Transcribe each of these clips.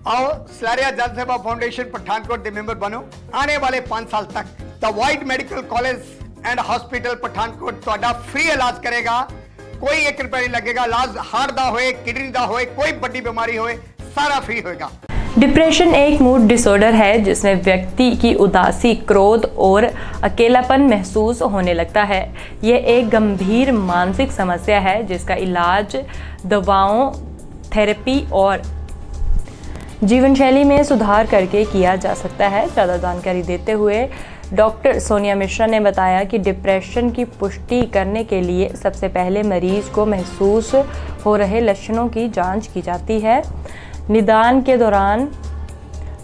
आओ सलारिया जन सेवा फाउंडेशन पठानकोट के मेंबर बनो। आने वाले 5 साल तक the white medical college and hospital Pathankot ਤੁਹਾਡਾ फ्री इलाज करेगा। कोई 1 रुपया नहीं लगेगा। इलाज हार्ट दा होए, किडनी दा होए, कोई बड़ी बीमारी होए, सारा फ्री होएगा। डिप्रेशन एक मूड डिसऑर्डर है जिसमें व्यक्ति की उदासी, क्रोध और अकेलापन महसूस होने लगता है। यह एक गंभीर मानसिक समस्या है जिसका इलाज दवाओं, थेरेपी और जीवन शैली में सुधार करके किया जा सकता है। ज़्यादा जानकारी देते हुए डॉक्टर सोनिया मिश्रा ने बताया कि डिप्रेशन की पुष्टि करने के लिए सबसे पहले मरीज को महसूस हो रहे लक्षणों की जांच की जाती है। निदान के दौरान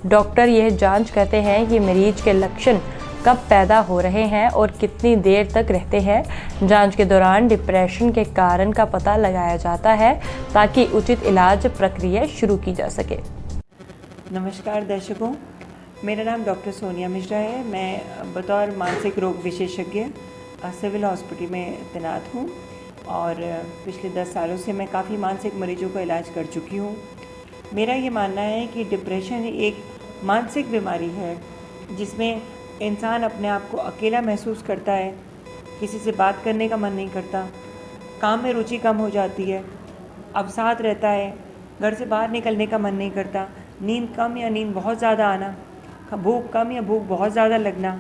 डॉक्टर यह जांच करते हैं कि मरीज के लक्षण कब पैदा हो रहे हैं और कितनी देर तक रहते हैं। जांच के दौरान डिप्रेशन के कारण का पता लगाया जाता है ताकि उचित इलाज प्रक्रिया शुरू की जा सके। नमस्कार दर्शकों, मेरा नाम डॉक्टर सोनिया मिश्रा है। मैं बतौर मानसिक रोग विशेषज्ञ सिविल हॉस्पिटल में तैनात हूँ और पिछले 10 सालों से मैं काफ़ी मानसिक मरीजों का इलाज कर चुकी हूँ। मेरा ये मानना है कि डिप्रेशन एक मानसिक बीमारी है जिसमें इंसान अपने आप को अकेला महसूस करता है, किसी से बात करने का मन नहीं करता, काम में रुचि कम हो जाती है, अवसाद रहता है, घर से बाहर निकलने का मन नहीं करता, नींद कम या नींद बहुत ज़्यादा आना, भूख कम या भूख बहुत ज़्यादा लगना,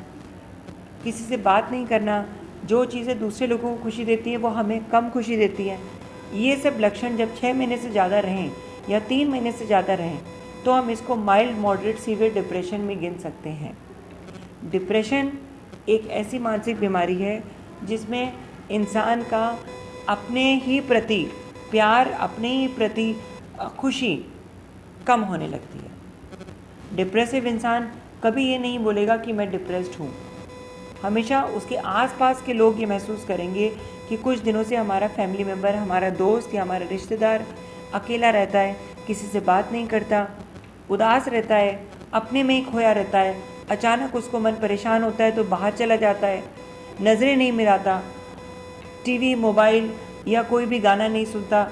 किसी से बात नहीं करना, जो चीज़ें दूसरे लोगों को खुशी देती हैं वो हमें कम खुशी देती हैं। ये सब लक्षण जब 6 महीने से ज़्यादा रहें या 3 महीने से ज़्यादा रहें तो हम इसको माइल्ड, मॉडरेट, सीवियर डिप्रेशन में गिन सकते हैं। डिप्रेशन एक ऐसी मानसिक बीमारी है जिसमें इंसान का अपने ही प्रति प्यार, अपने ही प्रति खुशी कम होने लगती है। डिप्रेसिव इंसान कभी ये नहीं बोलेगा कि मैं डिप्रेस्ड हूँ। हमेशा उसके आसपास के लोग ये महसूस करेंगे कि कुछ दिनों से हमारा फैमिली मेम्बर, हमारा दोस्त या हमारा रिश्तेदार अकेला रहता है, किसी से बात नहीं करता, उदास रहता है, अपने में ही खोया रहता है। अचानक उसको मन परेशान होता है तो बाहर चला जाता है, नज़रें नहीं मिलाता, टीवी, मोबाइल या कोई भी गाना नहीं सुनता,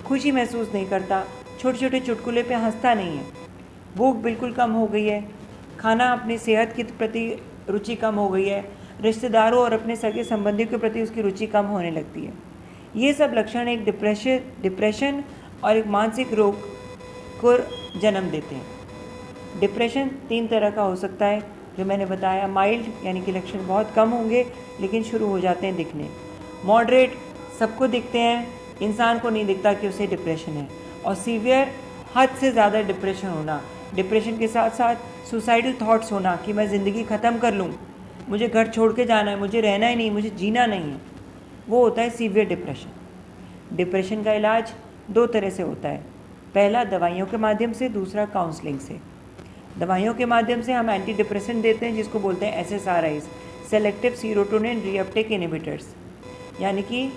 खुशी महसूस नहीं करता, छोटे छोटे चुटकुले पे हंसता नहीं है, भूख बिल्कुल कम हो गई है, खाना, अपनी सेहत के प्रति रुचि कम हो गई है, रिश्तेदारों और अपने सगे संबंधियों के प्रति उसकी रुचि कम होने लगती है। ये सब लक्षण एक डिप्रेशन और एक मानसिक रोग को जन्म देते हैं। डिप्रेशन 3 तरह का हो सकता है जो मैंने बताया। माइल्ड यानी कि लक्षण बहुत कम होंगे लेकिन शुरू हो जाते हैं दिखने। मॉडरेट सबको दिखते हैं, इंसान को नहीं दिखता कि उसे डिप्रेशन है। और सीवियर हद से ज़्यादा डिप्रेशन होना, डिप्रेशन के साथ साथ सुसाइडल थॉट्स होना कि मैं ज़िंदगी ख़त्म कर लूँ, मुझे घर छोड़ के जाना है, मुझे रहना ही नहीं, मुझे जीना नहीं है, वो होता है सीवियर डिप्रेशन। डिप्रेशन का इलाज 2 तरह से होता है। पहला दवाइयों के माध्यम से, दूसरा काउंसलिंग से। दवाइयों के माध्यम से हम एंटी डिप्रेसेंट देते हैं जिसको बोलते हैं SSRIs, selective serotonin reuptake inhibitors. यानी कि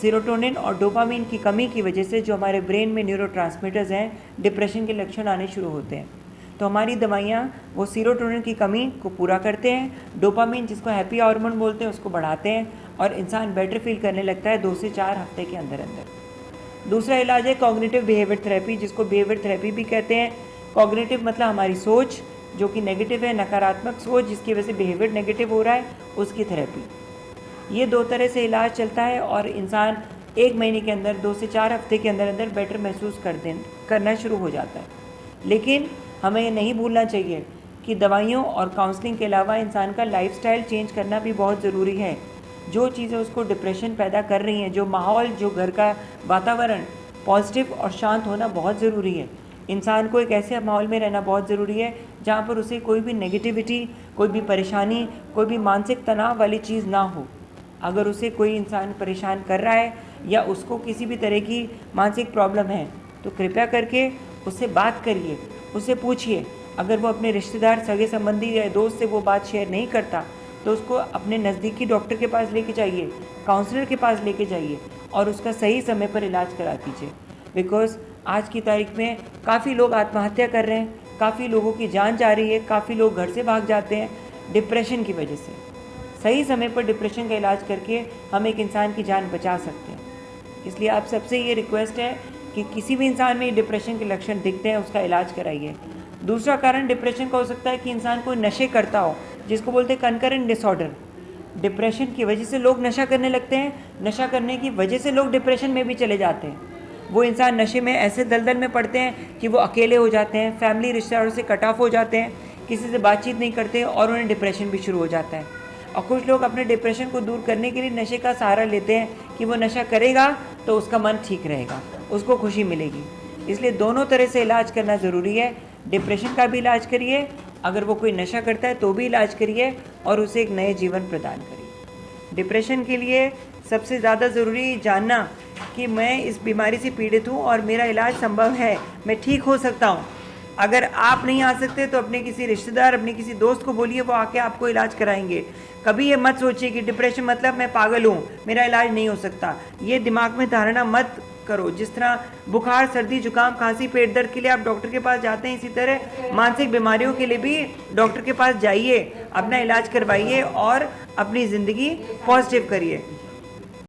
सीरोटोनिन और डोपामिन की कमी की वजह से जो हमारे ब्रेन में न्यूरोट्रांसमीटर्स हैं, डिप्रेशन के लक्षण आने शुरू होते हैं। तो हमारी दवाइयाँ वो सीरोटोनिन की कमी को पूरा करते हैं, डोपामिन जिसको हैप्पी हार्मोन बोलते हैं उसको बढ़ाते हैं और इंसान बेटर फील करने लगता है 2 से 4 हफ्ते के अंदर अंदर। दूसरा इलाज है कॉग्निटिव बिहेवियर थेरेपी, जिसको बिहेवियर थेरेपी भी कहते हैं। कॉग्निटिव मतलब हमारी सोच जो कि नेगेटिव है, नकारात्मक सोच जिसकी वजह से बिहेवियर नेगेटिव हो रहा है, उसकी थेरेपी। ये 2 तरह से इलाज चलता है और इंसान 1 महीने के अंदर, 2 से 4 हफ्ते के अंदर अंदर बेटर महसूस करना शुरू हो जाता है। लेकिन हमें ये नहीं भूलना चाहिए कि दवाइयों और काउंसलिंग के अलावा इंसान का लाइफस्टाइल चेंज करना भी बहुत ज़रूरी है। जो चीज़ें उसको डिप्रेशन पैदा कर रही हैं, जो माहौल, जो घर का वातावरण पॉजिटिव और शांत होना बहुत ज़रूरी है। इंसान को एक ऐसे माहौल में रहना बहुत ज़रूरी है जहाँ पर उसे कोई भी नेगेटिविटी, कोई भी परेशानी, कोई भी मानसिक तनाव वाली चीज़ ना हो। अगर उसे कोई इंसान परेशान कर रहा है या उसको किसी भी तरह की मानसिक प्रॉब्लम है तो कृपया करके उससे बात करिए, उससे पूछिए। अगर वो अपने रिश्तेदार, सगे संबंधी या दोस्त से वो बात शेयर नहीं करता तो उसको अपने नज़दीकी डॉक्टर के पास लेके जाइए, काउंसलर के पास लेके जाइए और उसका सही समय पर इलाज करा दीजिए। बिकॉज़ आज की तारीख में काफ़ी लोग आत्महत्या कर रहे हैं, काफ़ी लोगों की जान जा रही है, काफ़ी लोग घर से भाग जाते हैं डिप्रेशन की वजह से। सही समय पर डिप्रेशन का इलाज करके हम एक इंसान की जान बचा सकते हैं। इसलिए आप सबसे ये रिक्वेस्ट है कि किसी भी इंसान में डिप्रेशन के लक्षण दिखते हैं, उसका इलाज कराइए। दूसरा कारण डिप्रेशन का हो सकता है कि इंसान कोई नशे करता हो, जिसको बोलते हैं कंकरेंट डिसऑर्डर। डिप्रेशन की वजह से लोग नशा करने लगते हैं, नशा करने की वजह से लोग डिप्रेशन में भी चले जाते हैं। वो इंसान नशे में ऐसे दलदल में पड़ते हैं कि वो अकेले हो जाते हैं, फैमिली रिश्तेदारों से कट ऑफ हो जाते हैं, किसी से बातचीत नहीं करते और उन्हें डिप्रेशन भी शुरू हो जाता है। और कुछ लोग अपने डिप्रेशन को दूर करने के लिए नशे का सहारा लेते हैं कि वो नशा करेगा तो उसका मन ठीक रहेगा, उसको खुशी मिलेगी। इसलिए दोनों तरह से इलाज करना ज़रूरी है। डिप्रेशन का भी इलाज करिए, अगर वो कोई नशा करता है तो भी इलाज करिए और उसे एक नए जीवन प्रदान करिए। डिप्रेशन के लिए सबसे ज़्यादा ज़रूरी जानना कि मैं इस बीमारी से पीड़ित हूँ और मेरा इलाज संभव है, मैं ठीक हो सकता हूँ। अगर आप नहीं आ सकते तो अपने किसी रिश्तेदार, अपने किसी दोस्त को बोलिए, वो आके आपको इलाज कराएंगे। कभी ये मत सोचिए कि डिप्रेशन मतलब मैं पागल हूँ, मेरा इलाज नहीं हो सकता। ये दिमाग में धारणा मत करो। जिस तरह बुखार, सर्दी, जुकाम, खांसी, पेट दर्द के लिए आप डॉक्टर के पास जाते हैं, इसी तरह मानसिक बीमारियों के लिए भी डॉक्टर के पास जाइए, अपना इलाज करवाइए और अपनी ज़िंदगी पॉजिटिव करिए।